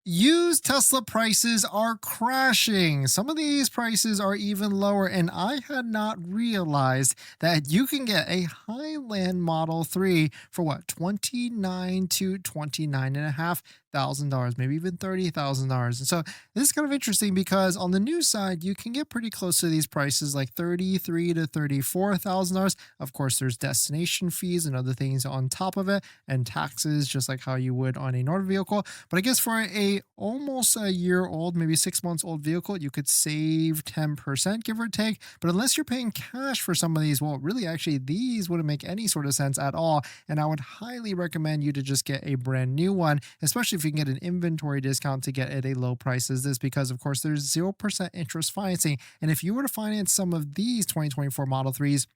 Used Tesla prices are crashing. Some of these prices are even lower, and I had not realized that you can get a Highland Model 3 for what, 29 to 29 and a half thousand dollars, maybe even $30,000. And so this is kind of interesting because on the new side, you can get pretty close to these prices, like 33 to $34,000. Of course, there's destination fees and other things on top of it, and taxes, just like how you would on a normal vehicle. But I guess for a almost a year old, maybe 6 months old vehicle, you could save 10%, give or take. But unless you're paying cash for some of these, well, really, actually, these wouldn't make any sort of sense at all. And I would highly recommend you to just get a brand new one, especially if you can get an inventory discount to get at a low price as this, because of course there's 0% interest financing. And if you were to finance some of these 2024 Model 3s,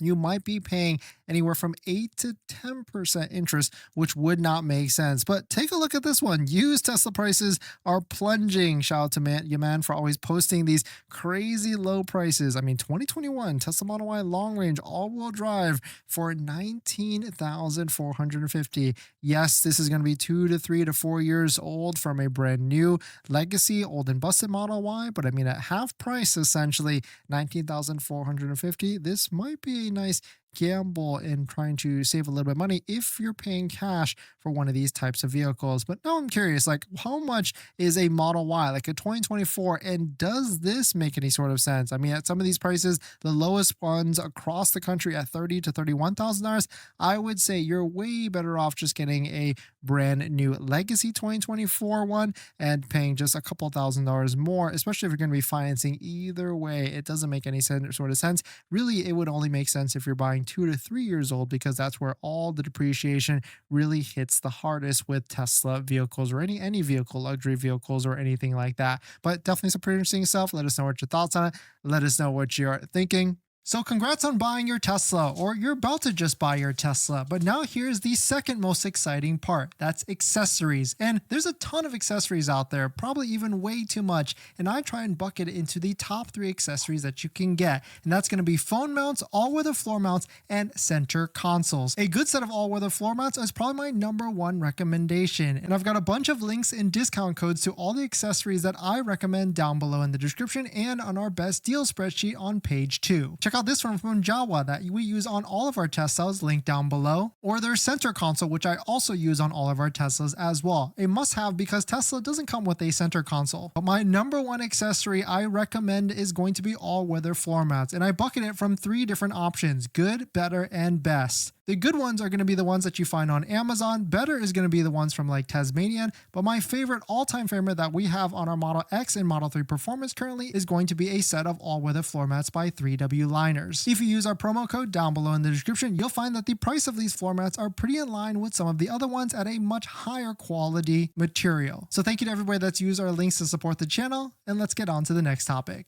you might be paying anywhere from 8 to 10% interest, which would not make sense. But take a look at this one. Used Tesla prices are plunging. Shout out to man for always posting these crazy low prices. I mean, 2021 Tesla Model Y long range all-wheel drive for 19,450. Yes, this is going to be 2 to 3 to 4 years old from a brand new legacy old and busted Model Y, but I mean at half price, essentially 19,450. This might be a nice gamble in trying to save a little bit of money if you're paying cash for one of these types of vehicles. But now I'm curious, like, how much is a Model Y, like a 2024, and does this make any sort of sense? I mean, at some of these prices, the lowest ones across the country at $30,000 to $31,000, I would say you're way better off just getting a brand new legacy 2024 one and paying just a couple $1,000s more, especially if you're going to be financing. Either way, it doesn't make any sort of sense. Really, it would only make sense if you're buying 2 to 3 years old, because that's where all the depreciation really hits the hardest with Tesla vehicles, or any vehicle, luxury vehicles or anything like that. But definitely some pretty interesting stuff. Let us know what your thoughts on it. Let us know what you're thinking. So congrats on buying your Tesla, or you're about to just buy your Tesla. But now here's the second most exciting part. That's accessories. And there's a ton of accessories out there, probably even way too much. And I try and bucket it into the top 3 accessories that you can get. And that's going to be phone mounts, all-weather floor mounts, and center consoles. A good set of all-weather floor mounts is probably my #1 recommendation. And I've got a bunch of links and discount codes to all the accessories that I recommend down below in the description and on our best deal spreadsheet on page 2. Check out this one from Jawa that we use on all of our Teslas, linked down below, or their center console, which I also use on all of our Teslas as well. A must-have because Tesla doesn't come with a center console. But my #1 accessory I recommend is going to be all-weather floor mats, and I bucket it from 3 different options: good, better, and best. The good ones are going to be the ones that you find on Amazon. Better is going to be the ones from like Tasmanian. But my favorite, all-time favorite that we have on our Model X and Model 3 Performance currently is going to be a set of all-weather floor mats by 3W Liners. If you use our promo code down below in the description, you'll find that the price of these floor mats are pretty in line with some of the other ones at a much higher quality material. So thank you to everybody that's used our links to support the channel, and let's get on to the next topic.